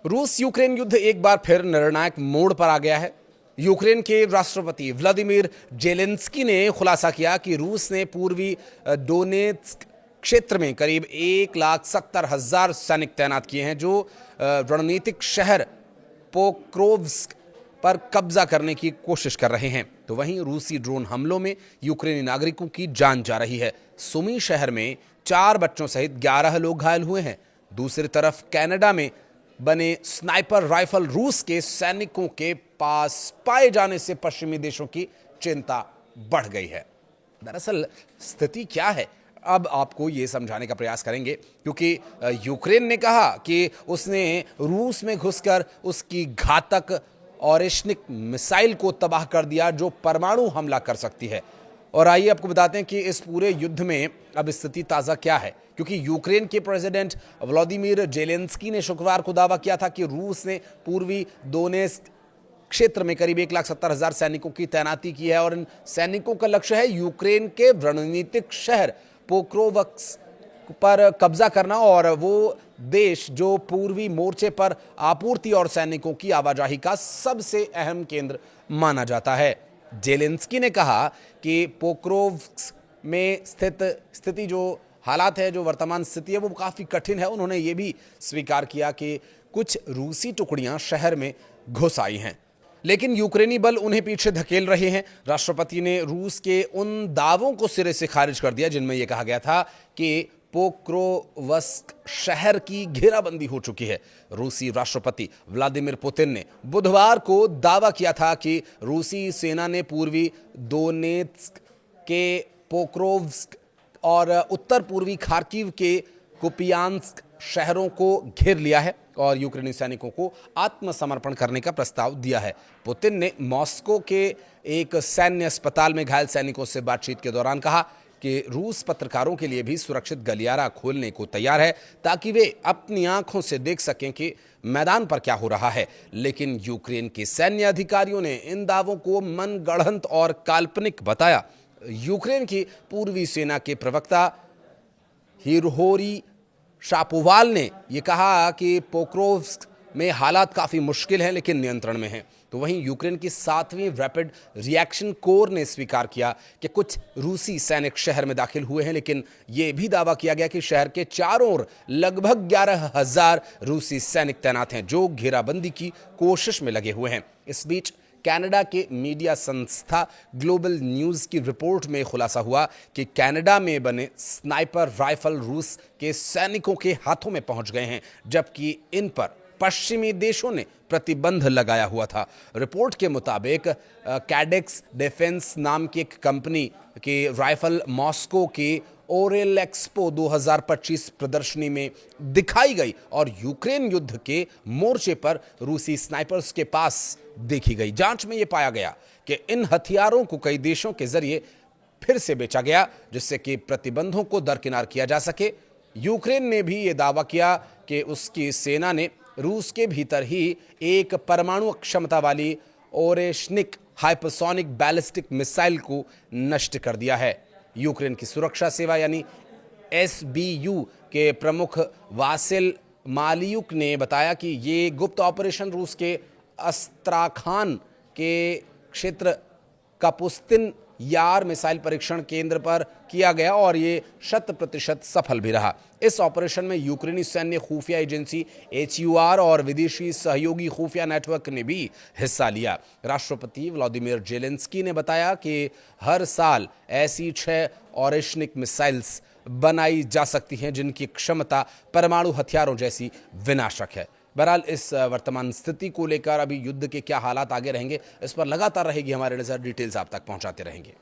रूस यूक्रेन युद्ध एक बार फिर निर्णायक मोड़ पर आ गया है। यूक्रेन के राष्ट्रपति व्लादिमीर जेलेंस्की ने खुलासा किया कि रूस ने पूर्वी डोनेत्स्क क्षेत्र में करीब 1,70,000 सैनिक तैनात किए हैं, जो रणनीतिक शहर पोक्रोव्स्क पर कब्जा करने की कोशिश कर रहे हैं। तो वहीं रूसी ड्रोन हमलों में यूक्रेनी नागरिकों की जान जा रही है। सुमी शहर में 4 बच्चों सहित 11 लोग घायल हुए हैं। दूसरी तरफ कनाडा में बने स्नाइपर राइफल रूस के सैनिकों के पास पाए जाने से पश्चिमी देशों की चिंता बढ़ गई है। दरअसल स्थिति क्या है, अब आपको ये समझाने का प्रयास करेंगे, क्योंकि यूक्रेन ने कहा कि उसने रूस में घुसकर उसकी घातक ऑरेशनिक मिसाइल को तबाह कर दिया, जो परमाणु हमला कर सकती है। और आइए आपको बताते हैं कि इस पूरे युद्ध में अब स्थिति ताज़ा क्या है, क्योंकि यूक्रेन के प्रेसिडेंट व्लादिमीर जेलेंस्की ने शुक्रवार को दावा किया था कि रूस ने पूर्वी दोनेत्स्क क्षेत्र में करीब 1,70,000 सैनिकों की तैनाती की है और इन सैनिकों का लक्ष्य है यूक्रेन के रणनीतिक शहर पोक्रोव्स्क पर कब्जा करना, और वो देश जो पूर्वी मोर्चे पर आपूर्ति और सैनिकों की आवाजाही का सबसे अहम केंद्र माना जाता है। जेलेंस्की ने कहा कि पोक्रोव्स्क में स्थिति जो हालात है, जो वर्तमान स्थिति है, वो काफ़ी कठिन है। उन्होंने ये भी स्वीकार किया कि कुछ रूसी टुकड़ियां शहर में घुस आई हैं, लेकिन यूक्रेनी बल उन्हें पीछे धकेल रहे हैं। राष्ट्रपति ने रूस के उन दावों को सिरे से खारिज कर दिया जिनमें यह कहा गया था कि पोक्रोव्स्क शहर की घेराबंदी हो चुकी है। रूसी राष्ट्रपति व्लादिमीर पुतिन ने बुधवार को दावा किया था कि रूसी सेना ने पूर्वी दोनेत्स्क के पोक्रोव्स्क और उत्तर पूर्वी खार्किव के कुपियांस्क शहरों को घेर लिया है और यूक्रेनी सैनिकों को आत्मसमर्पण करने का प्रस्ताव दिया है। पुतिन ने मॉस्को के एक सैन्य अस्पताल में घायल सैनिकों से बातचीत के दौरान कहा कि रूस पत्रकारों के लिए भी सुरक्षित गलियारा खोलने को तैयार है, ताकि वे अपनी आंखों से देख सकें कि मैदान पर क्या हो रहा है। लेकिन यूक्रेन के सैन्य अधिकारियों ने इन दावों को मनगढ़ंत और काल्पनिक बताया। यूक्रेन की पूर्वी सेना के प्रवक्ता हिरहोरी शापोवाल ने यह कहा कि पोक्रोव्स्क में हालात काफ़ी मुश्किल हैं, लेकिन नियंत्रण में हैं। तो वहीं यूक्रेन की 7वीं रैपिड रिएक्शन कोर ने स्वीकार किया कि कुछ रूसी सैनिक शहर में दाखिल हुए हैं, लेकिन यह भी दावा किया गया कि शहर के चारों ओर लगभग 11,000 रूसी सैनिक तैनात हैं, जो घेराबंदी की कोशिश में लगे हुए हैं। इस बीच कनाडा के मीडिया संस्था ग्लोबल न्यूज़ की रिपोर्ट में खुलासा हुआ कि कनाडा में बने स्नाइपर राइफल रूस के सैनिकों के हाथों में पहुंच गए हैं, जबकि इन पर पश्चिमी देशों ने प्रतिबंध लगाया हुआ था। रिपोर्ट के मुताबिक कैडेक्स डिफेंस नाम की एक कंपनी के राइफल मॉस्को के ओरेल एक्सपो 2025 प्रदर्शनी में दिखाई गई और यूक्रेन युद्ध के मोर्चे पर रूसी स्नाइपर्स के पास देखी गई। जांच में यह पाया गया कि इन हथियारों को कई देशों के जरिए फिर से बेचा गया, जिससे कि प्रतिबंधों को दरकिनार किया जा सके। यूक्रेन ने भी यह दावा किया कि उसकी सेना ने रूस के भीतर ही एक परमाणु क्षमता वाली ओरेशनिक हाइपरसोनिक बैलिस्टिक मिसाइल को नष्ट कर दिया है। यूक्रेन की सुरक्षा सेवा यानी SBU के प्रमुख वासिल मालियुक ने बताया कि ये गुप्त ऑपरेशन रूस के अस्त्राखान के क्षेत्र कापुस्तिन यार मिसाइल परीक्षण केंद्र पर किया गया और ये 100% सफल भी रहा। इस ऑपरेशन में यूक्रेनी सैन्य खुफिया एजेंसी HUR और विदेशी सहयोगी खुफिया नेटवर्क ने भी हिस्सा लिया। राष्ट्रपति व्लादिमीर जेलेंस्की ने बताया कि हर साल ऐसी 6 ऑरेशनिक मिसाइल्स बनाई जा सकती हैं, जिनकी क्षमता परमाणु हथियारों जैसी विनाशक है। बहरहाल इस वर्तमान स्थिति को लेकर अभी युद्ध के क्या हालात आगे रहेंगे, इस पर लगातार रहेगी हमारी नजर। डिटेल्स आप तक पहुंचाते रहेंगे।